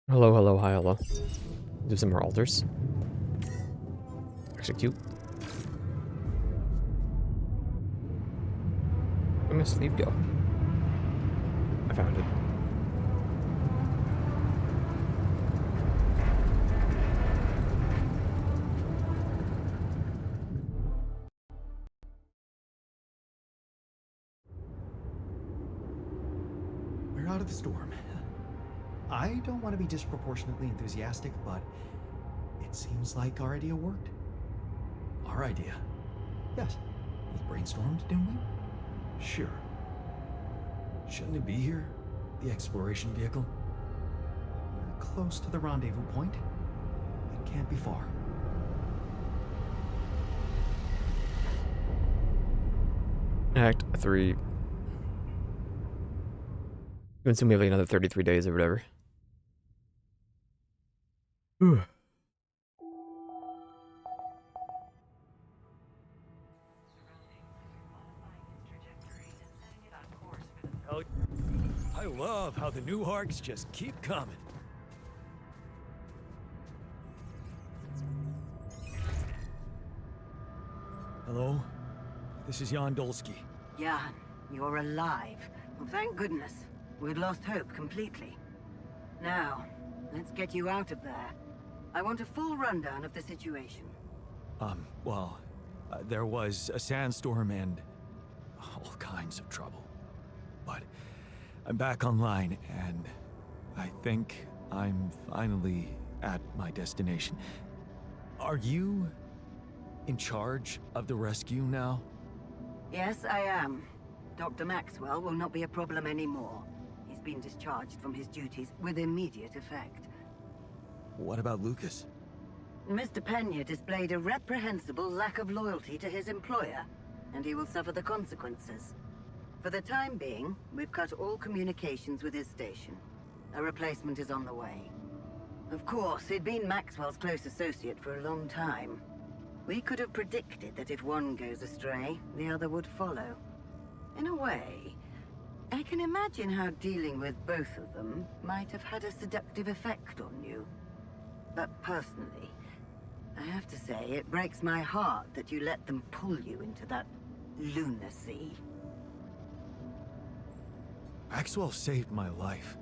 Hello, hello, hi, hello. Do some more altars. Execute. Where my sleeve go? I found it. We're out of the storm. I don't want to be disproportionately enthusiastic, but it seems like our idea worked. Our idea? Yes. We brainstormed, didn't we? Sure. Shouldn't it be here? The exploration vehicle? We're close to the rendezvous point. It can't be far. Act 3. Consume me like another 33 days or whatever. I love how the new arcs just keep coming. Hello? This is Jan Dolsky. Jan, you're alive. Well, thank goodness. We'd lost hope completely. Now, let's get you out of there. I want a full rundown of the situation. There was a sandstorm and all kinds of trouble. But I'm back online, and I think I'm finally at my destination. Are you in charge of the rescue now? Yes, I am. Dr. Maxwell will not be a problem anymore. He's been discharged from his duties with immediate effect. What about Lucas? Mr. Pena displayed a reprehensible lack of loyalty to his employer, and he will suffer the consequences. For the time being, we've cut all communications with his station. A replacement is on the way. Of course, he'd been Maxwell's close associate for a long time. We could have predicted that if one goes astray, the other would follow. In a way, I can imagine how dealing with both of them might have had a seductive effect on you. But personally, I have to say, it breaks my heart that you let them pull you into that lunacy. Maxwell saved my life.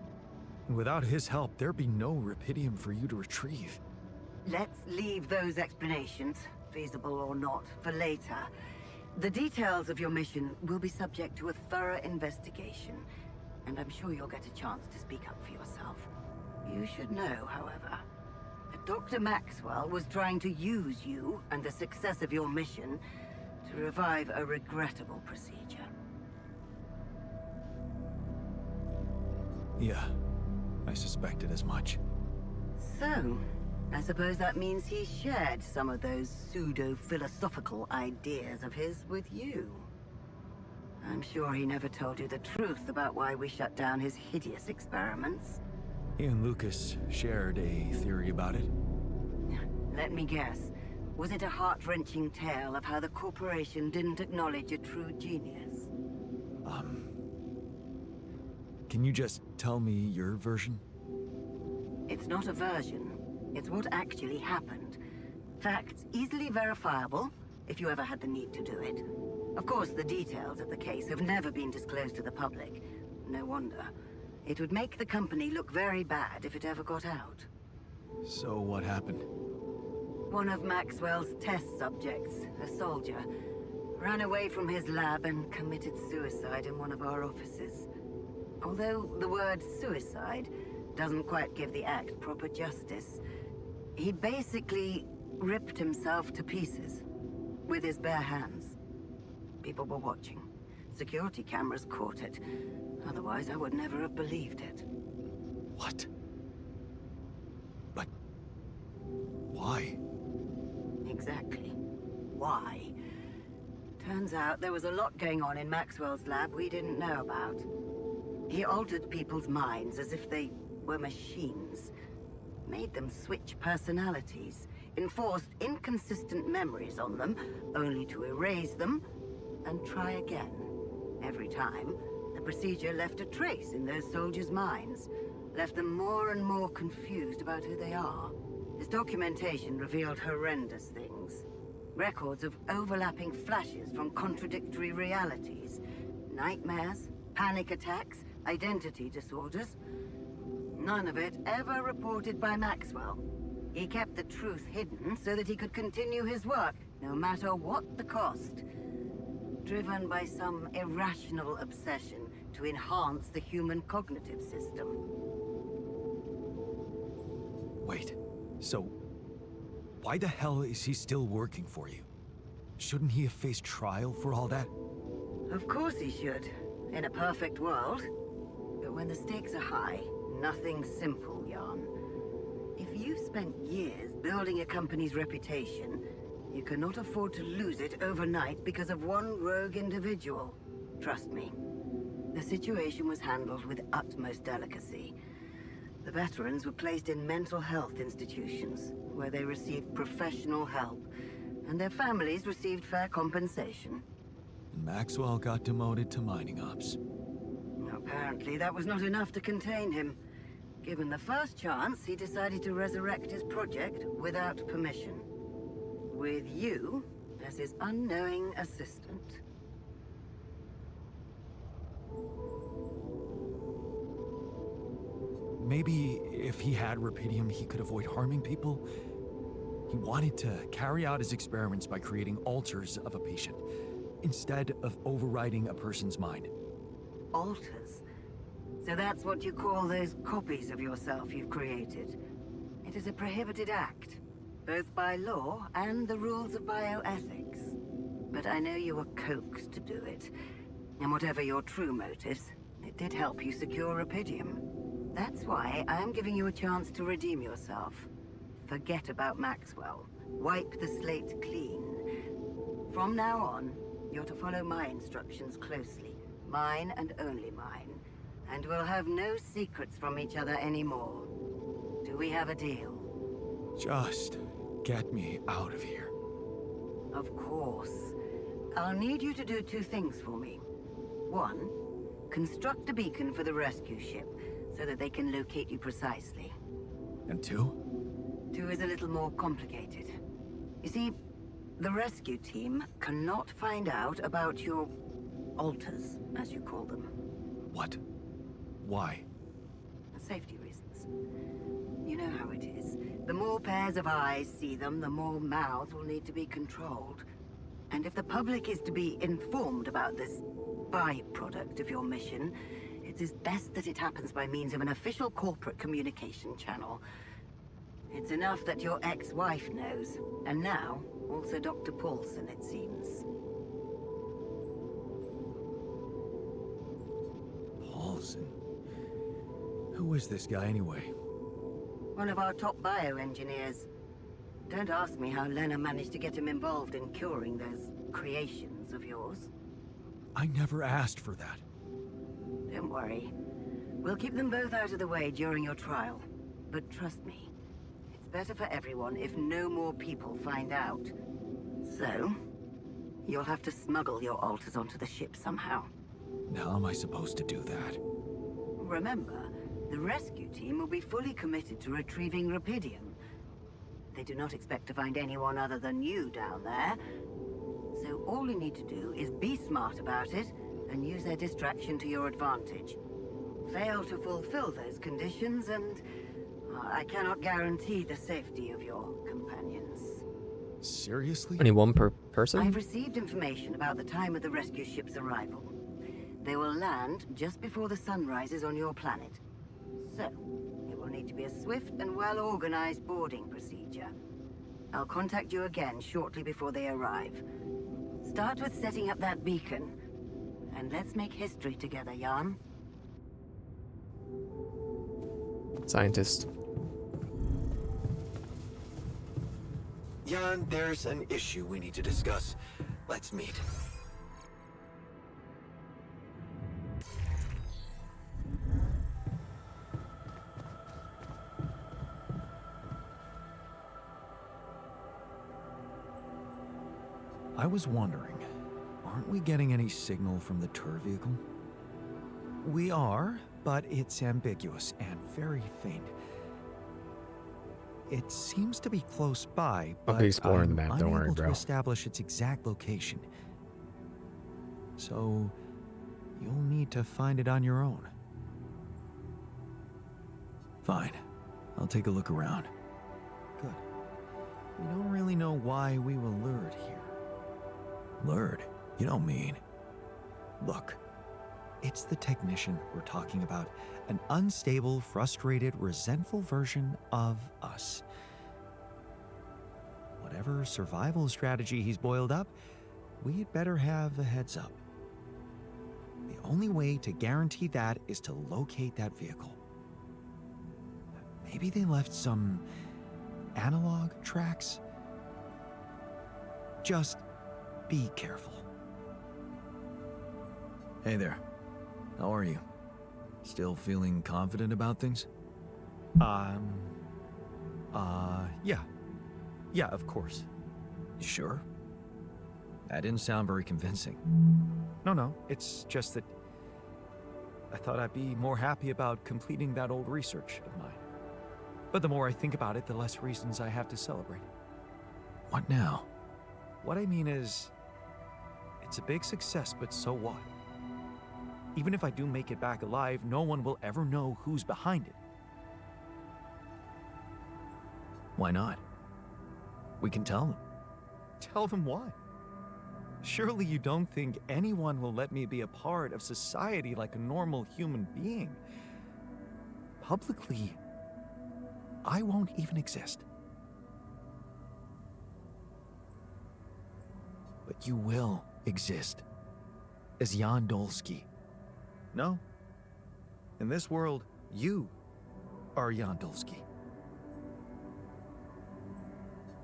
And without his help, there'd be no Rapidium for you to retrieve. Let's leave those explanations, feasible or not, for later. The details of your mission will be subject to a thorough investigation, and I'm sure you'll get a chance to speak up for yourself. You should know, however, that Dr. Maxwell was trying to use you and the success of your mission to revive a regrettable procedure. Yeah, I suspected as much. So, I suppose that means he shared some of those pseudo-philosophical ideas of his with you. I'm sure he never told you the truth about why we shut down his hideous experiments. He and Lucas shared a theory about it. Let me guess. Was it a heart-wrenching tale of how the corporation didn't acknowledge a true genius? Can you just tell me your version? It's not a version. It's what actually happened. Facts easily verifiable, if you ever had the need to do it. Of course, the details of the case have never been disclosed to the public. No wonder. It would make the company look very bad if it ever got out. So what happened? One of Maxwell's test subjects, a soldier, ran away from his lab and committed suicide in one of our offices. Although the word suicide doesn't quite give the act proper justice, he basically ripped himself to pieces with his bare hands. People were watching. Security cameras caught it. Otherwise, I would never have believed it. What? But why? Exactly. Why? Turns out there was a lot going on in Maxwell's lab we didn't know about. He altered people's minds as if they were machines. Made them switch personalities. Enforced inconsistent memories on them, only to erase them and try again. Every time, the procedure left a trace in those soldiers' minds. left them more and more confused about who they are. His documentation revealed horrendous things. Records of overlapping flashes from contradictory realities. Nightmares, panic attacks, identity disorders. None of it ever reported by Maxwell. He kept the truth hidden so that he could continue his work, no matter what the cost. Driven by some irrational obsession to enhance the human cognitive system. Wait, so why the hell is he still working for you? Shouldn't he have faced trial for all that? Of course he should, in a perfect world. But when the stakes are high, nothing's simple, Jan. If you've spent years building a company's reputation, you cannot afford to lose it overnight because of one rogue individual. Trust me. The situation was handled with utmost delicacy. The veterans were placed in mental health institutions, where they received professional help, and their families received fair compensation. And Maxwell got demoted to mining ops. Apparently, that was not enough to contain him. Given the first chance, he decided to resurrect his project without permission. With you as his unknowing assistant. Maybe if he had Rapidium, he could avoid harming people. He wanted to carry out his experiments by creating alters of a patient, instead of overriding a person's mind. Alters? So that's what you call those copies of yourself you've created. It is a prohibited act, both by law and the rules of bioethics. But I know you were coaxed to do it. And whatever your true motives, it did help you secure Rapidium. That's why I am giving you a chance to redeem yourself. Forget about Maxwell. Wipe the slate clean. From now on, you're to follow my instructions closely. Mine and only mine. And we'll have no secrets from each other anymore. Do we have a deal? Just get me out of here. Of course. I'll need you to do two things for me. One, construct a beacon for the rescue ship, so that they can locate you precisely. And two? Two is a little more complicated. You see, the rescue team cannot find out about your alters, as you call them. What? Why? Safety reasons. You know how it is. The more pairs of eyes see them, the more mouths will need to be controlled. And if the public is to be informed about this byproduct of your mission, it is best that it happens by means of an official corporate communication channel. It's enough that your ex-wife knows, and now also Dr. Paulson, it seems. Paulson? Who is this guy anyway? One of our top bioengineers. Don't ask me how Lena managed to get him involved in curing those creations of yours. I never asked for that. Don't worry. We'll keep them both out of the way during your trial. But trust me, it's better for everyone if no more people find out. So, you'll have to smuggle your alters onto the ship somehow. How am I supposed to do that? Remember, the rescue team will be fully committed to retrieving Rapidium. They do not expect to find anyone other than you down there. So all you need to do is be smart about it and use their distraction to your advantage. Fail to fulfill those conditions and I cannot guarantee the safety of your companions. Seriously? Only one per person? I've received information about the time of the rescue ship's arrival. They will land just before the sun rises on your planet. So, it will need to be a swift and well-organized boarding procedure. I'll contact you again shortly before they arrive. Start with setting up that beacon. And let's make history together, Jan. Scientist. Jan, there's an issue we need to discuss. Let's meet. I was wondering, aren't we getting any signal from the tour vehicle? We are, but it's ambiguous and very faint. It seems to be close by, I'll but be exploring the I'm map, don't worry, unable bro. to establish its exact location. So, you'll need to find it on your own. Fine. I'll take a look around. Good. We don't really know why we were lured here. Lured? You don't mean. Look, it's the technician we're talking about. An unstable, frustrated, resentful version of us. Whatever survival strategy he's boiled up, we'd better have a heads up. The only way to guarantee that is to locate that vehicle. Maybe they left some analog tracks? Just be careful. Hey there. How are you? Still feeling confident about things? Yeah. Yeah, of course. You sure? That didn't sound very convincing. No, it's just that I thought I'd be more happy about completing that old research of mine. But the more I think about it, the less reasons I have to celebrate. What now? What I mean is, it's a big success, but so what? Even if I do make it back alive, no one will ever know who's behind it. Why not? We can tell them. Tell them what? Surely you don't think anyone will let me be a part of society like a normal human being? Publicly, I won't even exist. But you will exist as Jan Dolsky. No. In this world, you are Jan Dolsky.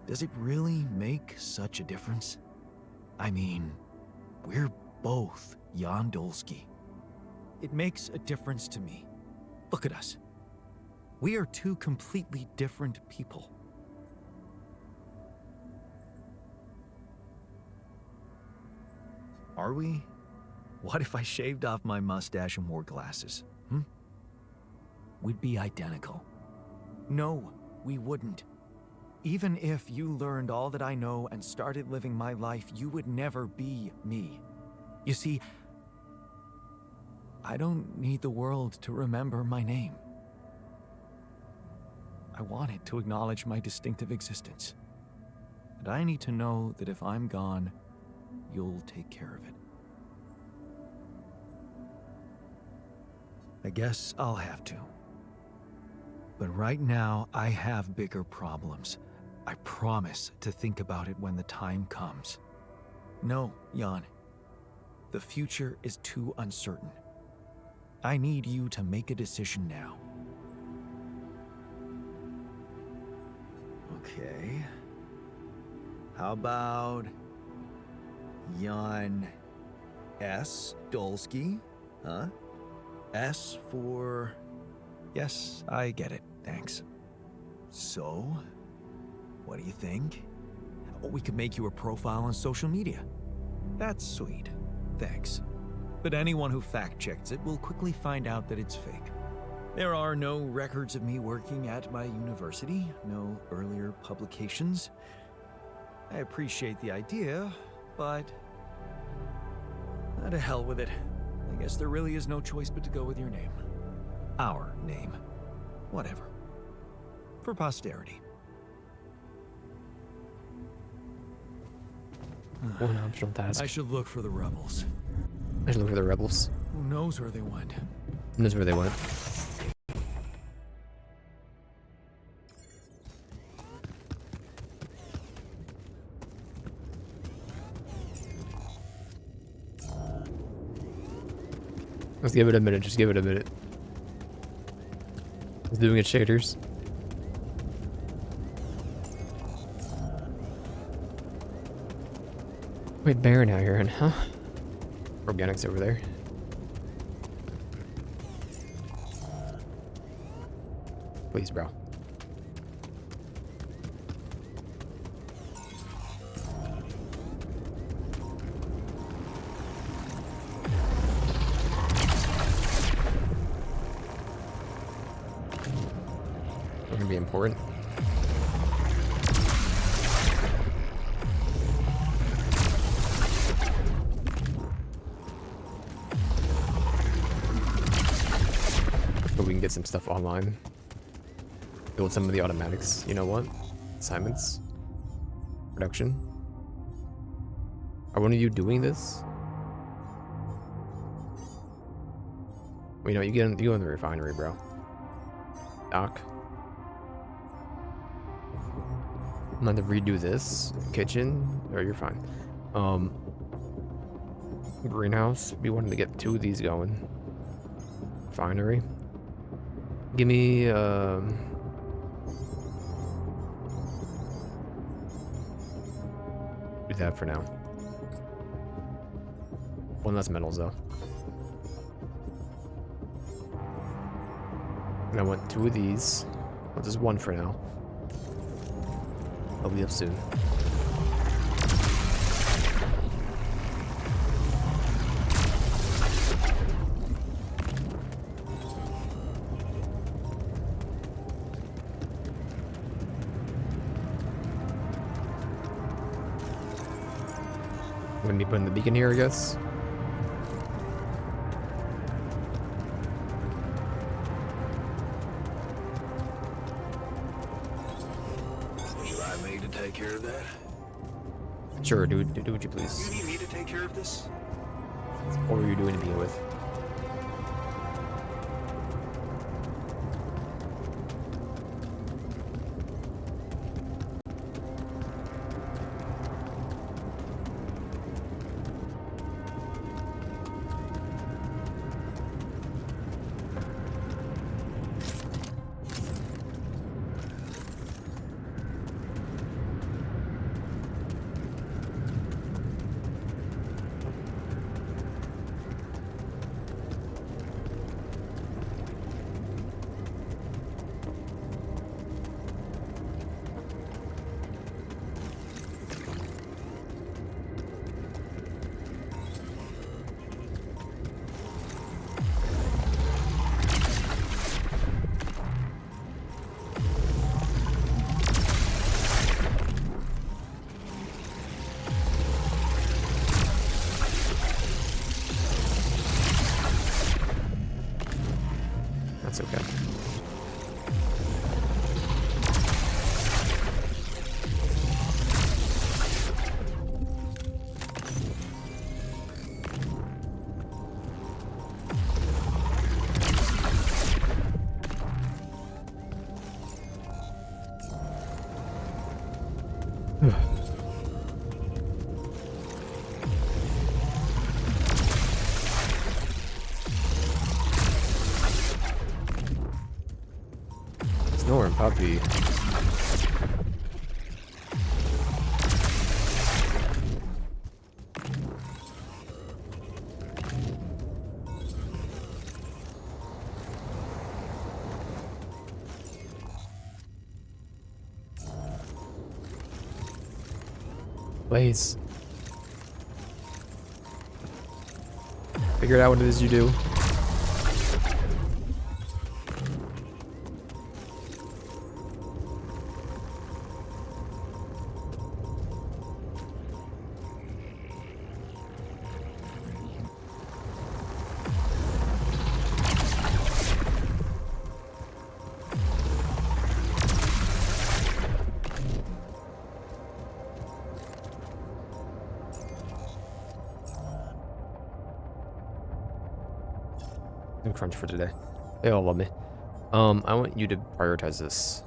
Does it really make such a difference? I mean, we're both Jan Dolsky. It makes a difference to me. Look at us. We are two completely different people. Are we? What if I shaved off my mustache and wore glasses? We'd be identical. No, we wouldn't. Even if you learned all that I know and started living my life, you would never be me. You see, I don't need the world to remember my name. I want it to acknowledge my distinctive existence. And I need to know that if I'm gone, you'll take care of it. I guess I'll have to. But right now, I have bigger problems. I promise to think about it when the time comes. No, Jan. The future is too uncertain. I need you to make a decision now. Okay. How about Jan S. Dolsky? Huh? S for... Yes, I get it. Thanks. So, what do you think? Oh, we could make you a profile on social media. That's sweet. Thanks. But anyone who fact-checks it will quickly find out that it's fake. There are no records of me working at my university, no earlier publications. I appreciate the idea, but... to hell with it. I guess there really is no choice but to go with your name. Our name. Whatever. For posterity. One optional task. I should look for the rebels. I should look for the rebels. Who knows where they went? Who knows where they went? Let's give it a minute. Just give it a minute. It's doing its shaders. Wait, Baron out here, huh? Organics over there. Please, bro. be important. But we can get some stuff online. Build some of the automatics. You know what? Assignments. Production. Are one of you doing this? Well, you know, you go in the refinery, bro. Doc. I'm going to redo this. Kitchen. Or you're fine. Greenhouse. We wanted to get 2 of these going. Refinery. Give me, do that for now. 1 less metals, though. And I want 2 of these. Well, just 1 for now. I'll be up soon. We're gonna be putting the beacon here, I guess. Would you like me to take care of that? Sure, do what you please. You need me to take care of this? What were you doing to begin with? That's okay. Snoring puppy. Blaze. Figured out what it is you do. I'm crunch for today. They all love me. I want you to prioritize this.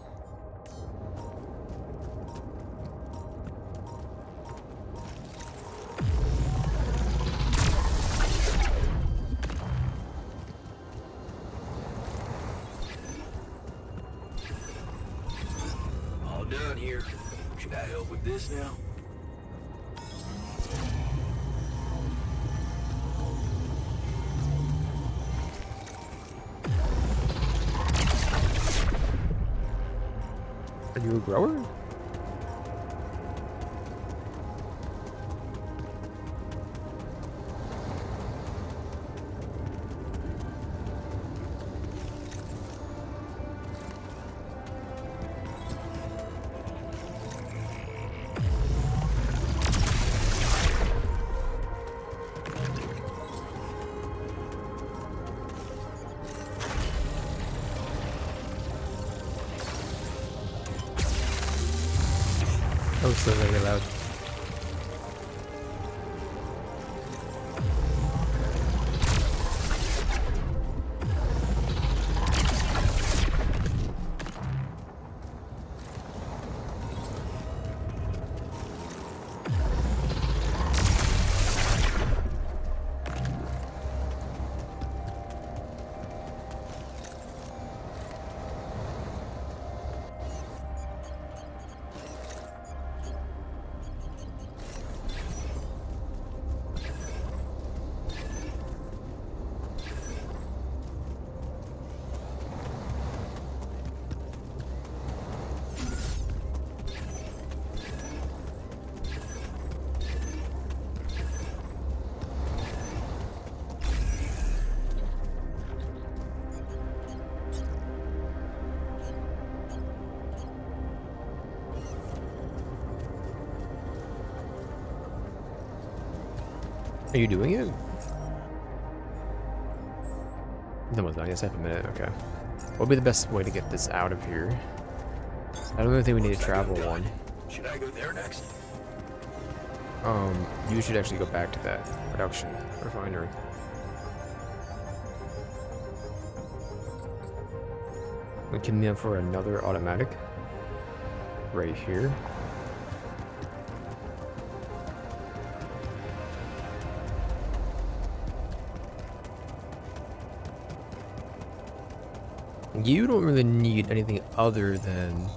All done here. Should I help with this now? Are you a grower? That was so very loud. Are you doing it? No one's not. Yes, I have a minute. Okay. What would be the best way to get this out of here? I don't really think we need to travel one. Should I go there next? You should actually go back to that production refinery. We can now for another automatic right here. You don't really need anything other than...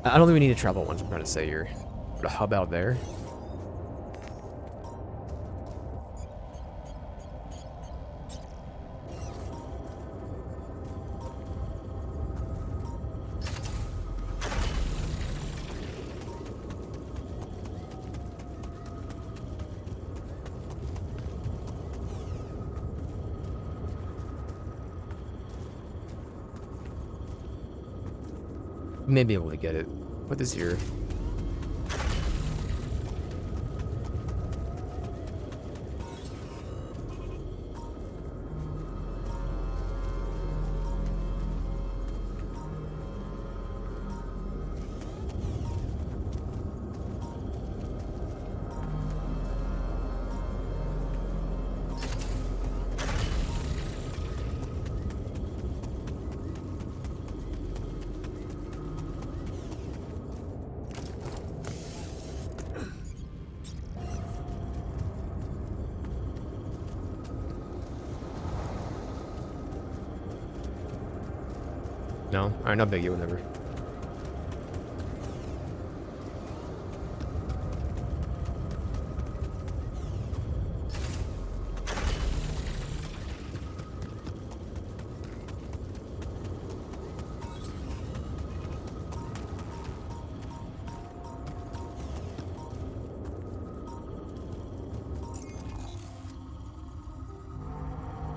I don't think we need to travel once, I'm trying to say here. But a hub out there. May be able to get it. Put this here. No? Alright, no biggie, whatever.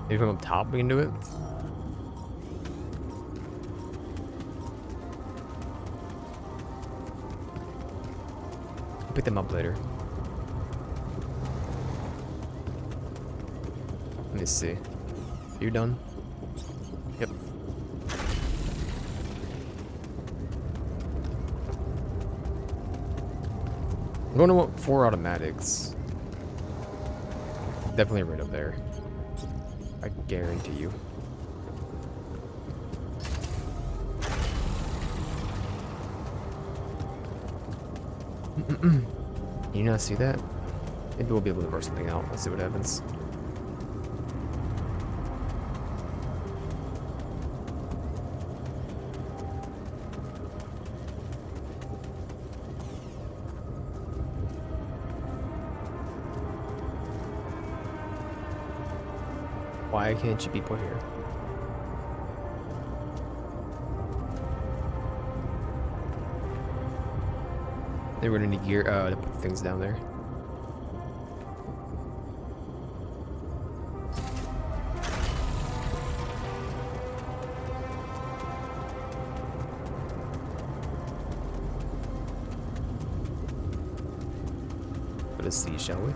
Maybe from up top we can do it? Pick them up later. Let me see. You done? Yep. I'm going to want 4 automatics. Definitely right up there. I guarantee you. You not see that? Maybe we'll be able to work something out. Let's see what happens. Why can't you be put here? They were gonna need gear to put things down there. Let us see, shall we?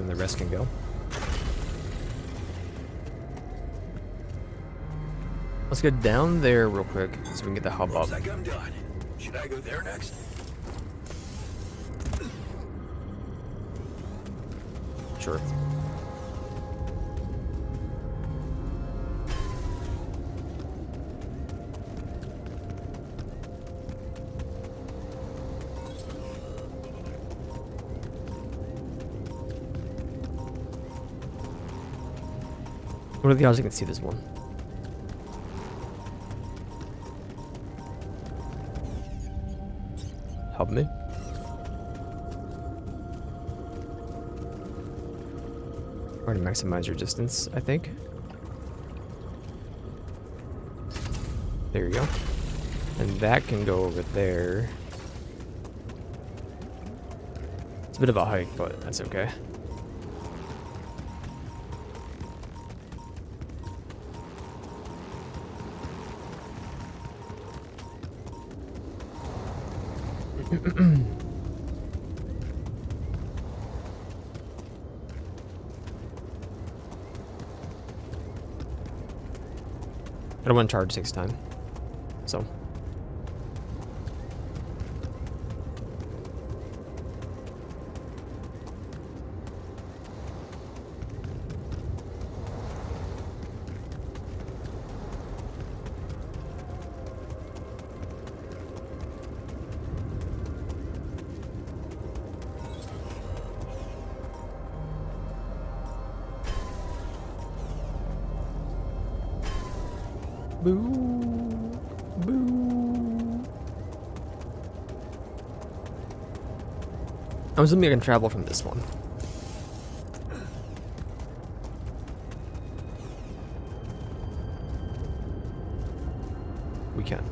and the rest can go. Let's get down there real quick so we can get the hub up. Looks like I'm done. Should I go there next? Sure. What are the odds I can see this one? Help me. Or to maximize your distance, I think. There you go. And that can go over there. It's a bit of a hike, but that's okay. I don't want to charge 6 times, so. Boo. Boo. I'm assuming I can travel from this one. We can.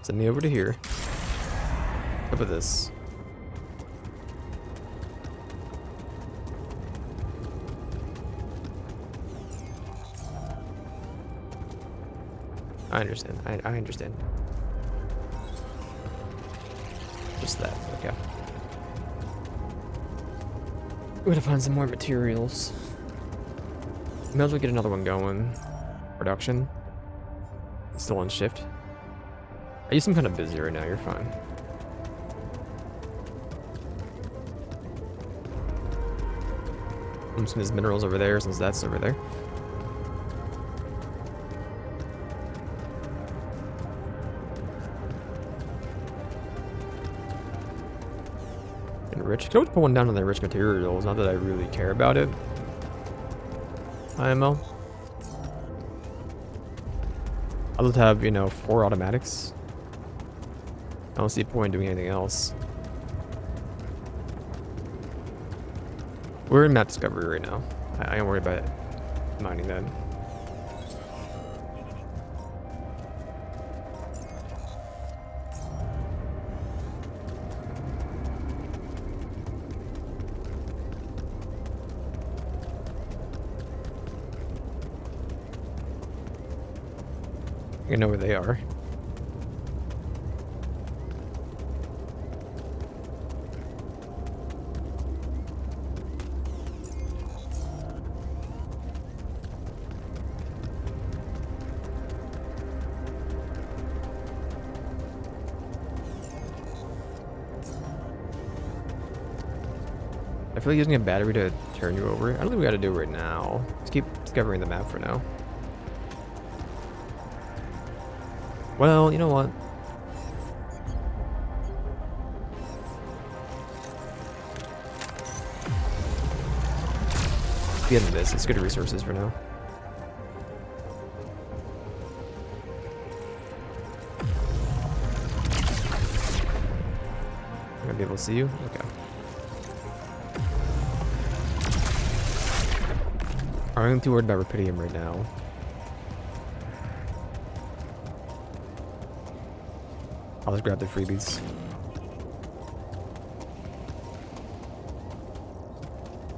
Send me over to here. How about this? I understand. I understand. Just that. Okay. We gotta find some more materials. Might as well get another one going. Production. Still on shift. I use some kind of busy right now. You're fine. Some of these minerals over there, since that's over there. Rich. Could always put one down on the rich materials, not that I really care about it. IMO. I'll just have, you know, 4 automatics. I don't see a point in doing anything else. We're in map discovery right now. I ain't worried about mining that. You know where they are. I feel like using a battery to turn you over. I don't think we gotta do it right now. Let's keep discovering the map for now. Well, you know what? Get into this. It's good resources for now. I'm gonna be able to see you? Okay. I'm not too worried about Rapidium right now. I'll just grab the freebies.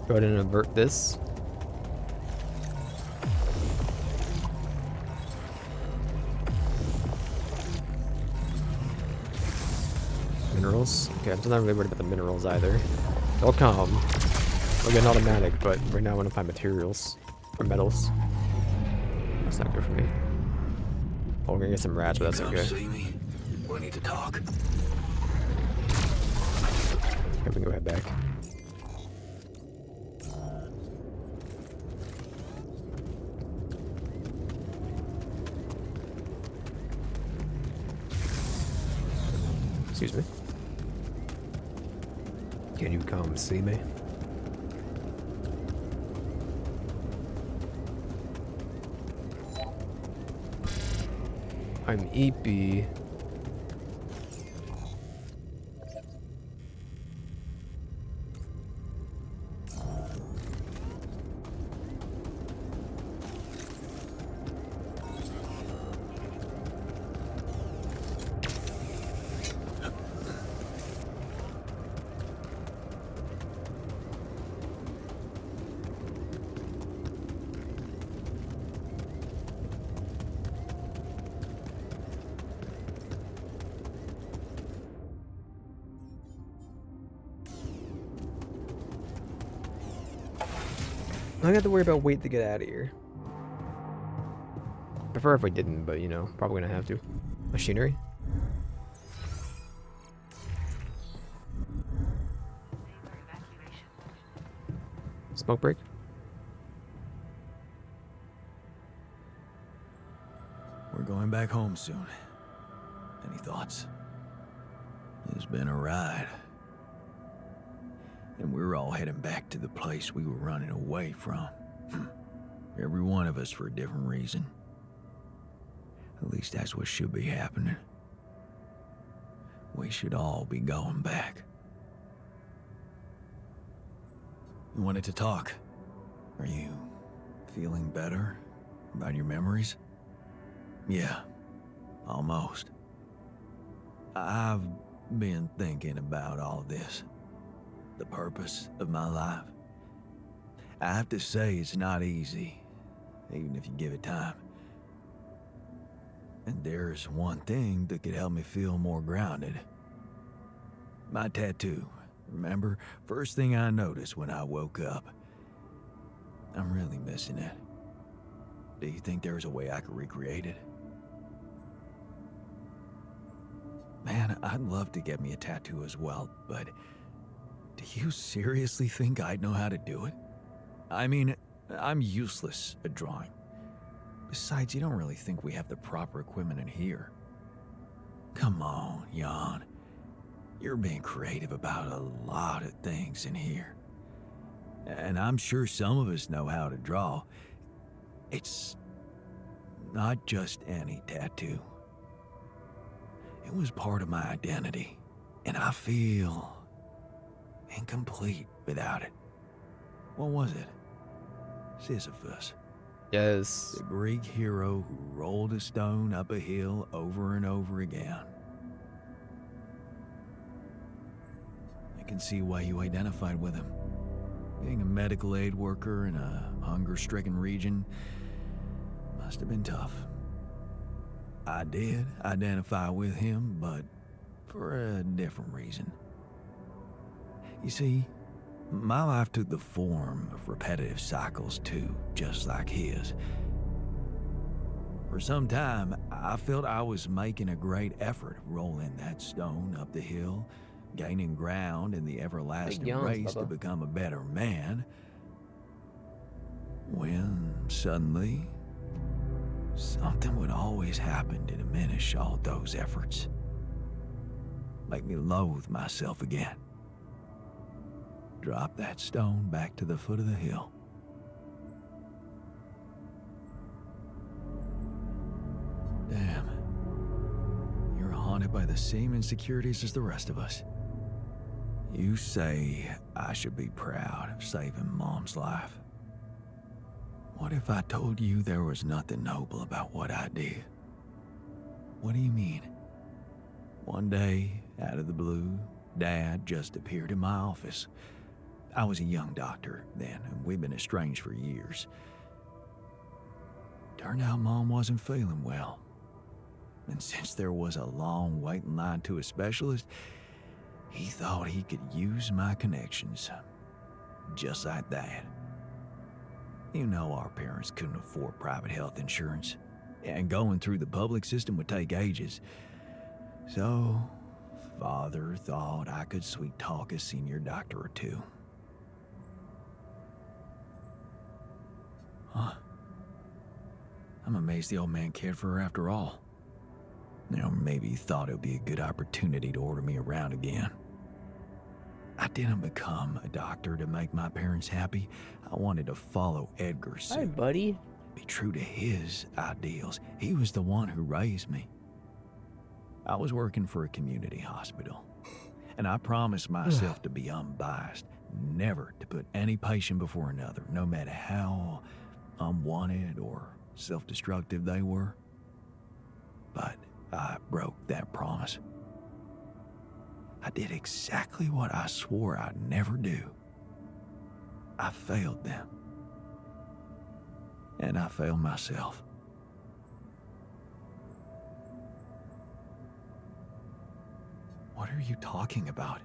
Go ahead and invert this. Minerals. Okay, I'm still not really worried about the minerals either. They'll come. We'll get an automatic, but right now I want to find materials. Or metals. That's not good for me. Oh, we're gonna get some rats, but that's okay. See me? We need to talk. Okay, we can go head back. Excuse me. Can you come see me? I'm Eepy. I don't have to worry about weight to get out of here. Prefer if we didn't, but you know, probably gonna have to. Machinery? Smoke break? We're going back home soon. Any thoughts? It's been a ride. And we're all heading back to the place we were running away from. Every one of us for a different reason. At least that's what should be happening. We should all be going back. You wanted to talk. Are you feeling better about your memories? Yeah, almost. I've been thinking about all this. The purpose of my life. I have to say it's not easy, even if you give it time. And there's one thing that could help me feel more grounded. My tattoo. Remember? First thing I noticed when I woke up. I'm really missing it. Do you think there's a way I could recreate it? Man, I'd love to get me a tattoo as well, but do you seriously think I'd know how to do it? I mean, I'm useless at drawing. Besides, you don't really think we have the proper equipment in here. Come on, Jan. You're being creative about a lot of things in here. And I'm sure some of us know how to draw. It's not just any tattoo. It was part of my identity, and I feel incomplete without it. What was it? Sisyphus. Yes. The Greek hero who rolled a stone up a hill over and over again. I can see why you identified with him. Being a medical aid worker in a hunger-stricken region must have been tough. I did identify with him, but for a different reason. You see, my life took the form of repetitive cycles too, just like his. For some time, I felt I was making a great effort rolling that stone up the hill, gaining ground in the everlasting race to become a better man. When suddenly, something would always happen to diminish all those efforts. Make me loathe myself again. Drop that stone back to the foot of the hill. Damn. You're haunted by the same insecurities as the rest of us. You say I should be proud of saving Mom's life. What if I told you there was nothing noble about what I did? What do you mean? One day, out of the blue, Dad just appeared in my office. I was a young doctor then, and we'd been estranged for years. Turned out Mom wasn't feeling well. And since there was a long waiting line to a specialist, He thought he could use my connections. Just like that. You know our parents couldn't afford private health insurance, and going through the public system would take ages. So, Father thought I could sweet talk a senior doctor or two. Huh. I'm amazed the old man cared for her after all. You know, maybe he thought it would be a good opportunity to order me around again. I didn't become a doctor to make my parents happy. I wanted to follow Edgar's Hi, suit, buddy. be true to his ideals. He was the one who raised me. I was working for a community hospital, and I promised myself to be unbiased, never to put any patient before another, no matter how unwanted or self-destructive they were. But I broke that promise. I did exactly what I swore I'd never do. I failed them. And I failed myself. What are you talking about?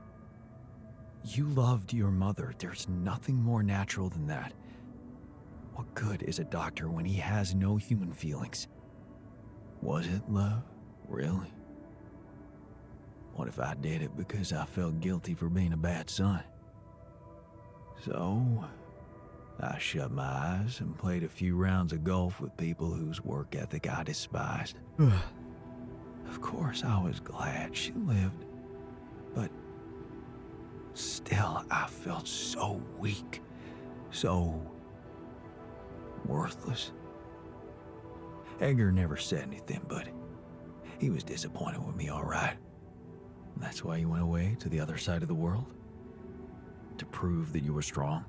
You loved your mother. There's nothing more natural than that. What good is a doctor when he has no human feelings? Was it love? Really? What if I did it because I felt guilty for being a bad son? So, I shut my eyes and played a few rounds of golf with people whose work ethic I despised. Of course, I was glad she lived, but still, I felt so weak, so worthless. Edgar never said anything, but he was disappointed with me, all right. That's why you went away to the other side of the world? To prove that you were strong?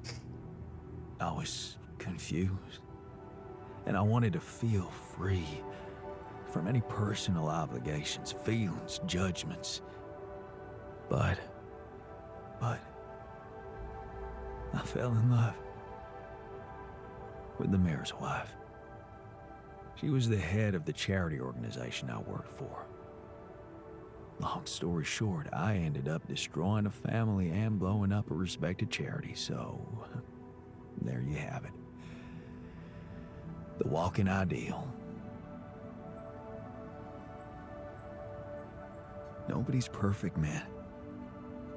I was confused, and I wanted to feel free from any personal obligations, feelings, judgments. But I fell in love with the mayor's wife. She was the head of the charity organization I worked for. Long story short, I ended up destroying a family and blowing up a respected charity, so there you have it. The walking ideal. Nobody's perfect, man.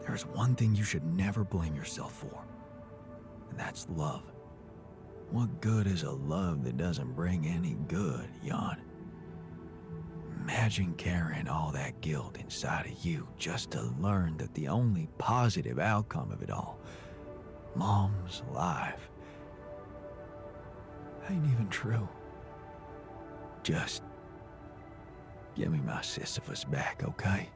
There's one thing you should never blame yourself for, and that's love. What good is a love that doesn't bring any good, Jan? Imagine carrying all that guilt inside of you just to learn that the only positive outcome of it all, Mom's life, ain't even true. Just give me my Sisyphus back, okay?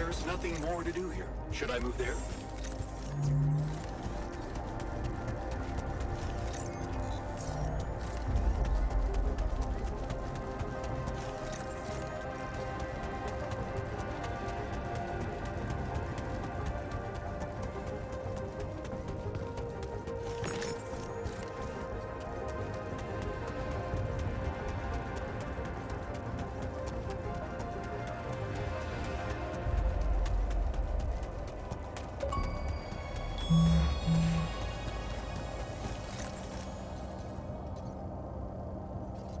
There's nothing more to do here. Should I move there?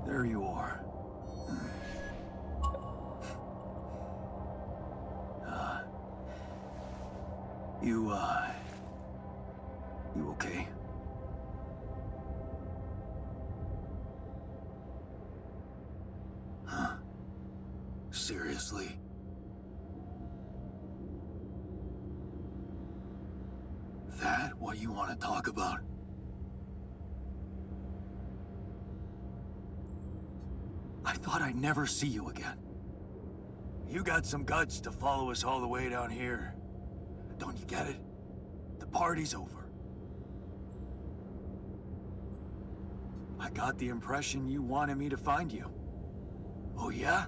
There you are. You okay? Huh? Seriously? That what you want to talk about? I thought I'd never see you again. You got some guts to follow us all the way down here. Don't you get it? The party's over. I got the impression you wanted me to find you. Oh yeah?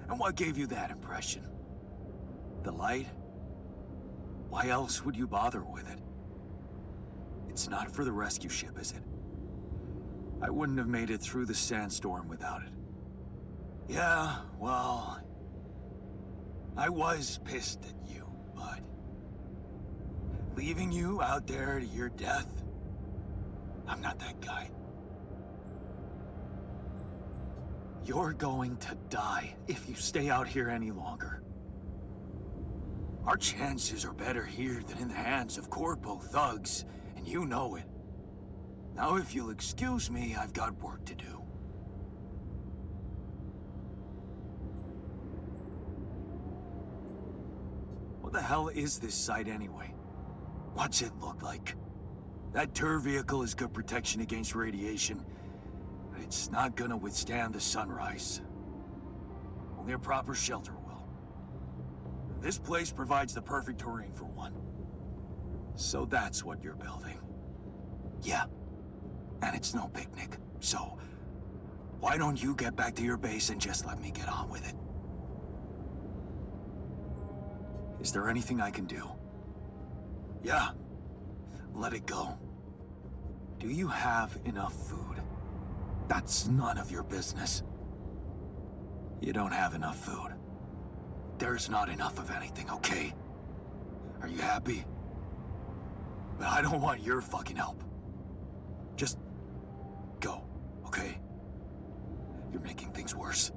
And what gave you that impression? The light? Why else would you bother with it? It's not for the rescue ship, is it? I wouldn't have made it through the sandstorm without it. Yeah, well, I was pissed at you, but leaving you out there to your death, I'm not that guy. You're going to die if you stay out here any longer. Our chances are better here than in the hands of corpo thugs, and you know it. Now, if you'll excuse me, I've got work to do. What the hell is this site anyway? What's it look like? That tour vehicle is good protection against radiation, but it's not gonna withstand the sunrise. Only a proper shelter will. This place provides the perfect terrain for one. So that's what you're building. Yeah, and it's no picnic, so why don't you get back to your base and just let me get on with it? Is there anything I can do? Yeah, let it go. Do you have enough food? That's none of your business. You don't have enough food. There's not enough of anything, okay? Are you happy? But I don't want your fucking help. Just go, okay? You're making things worse.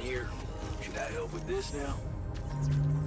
here. Should I help with this now?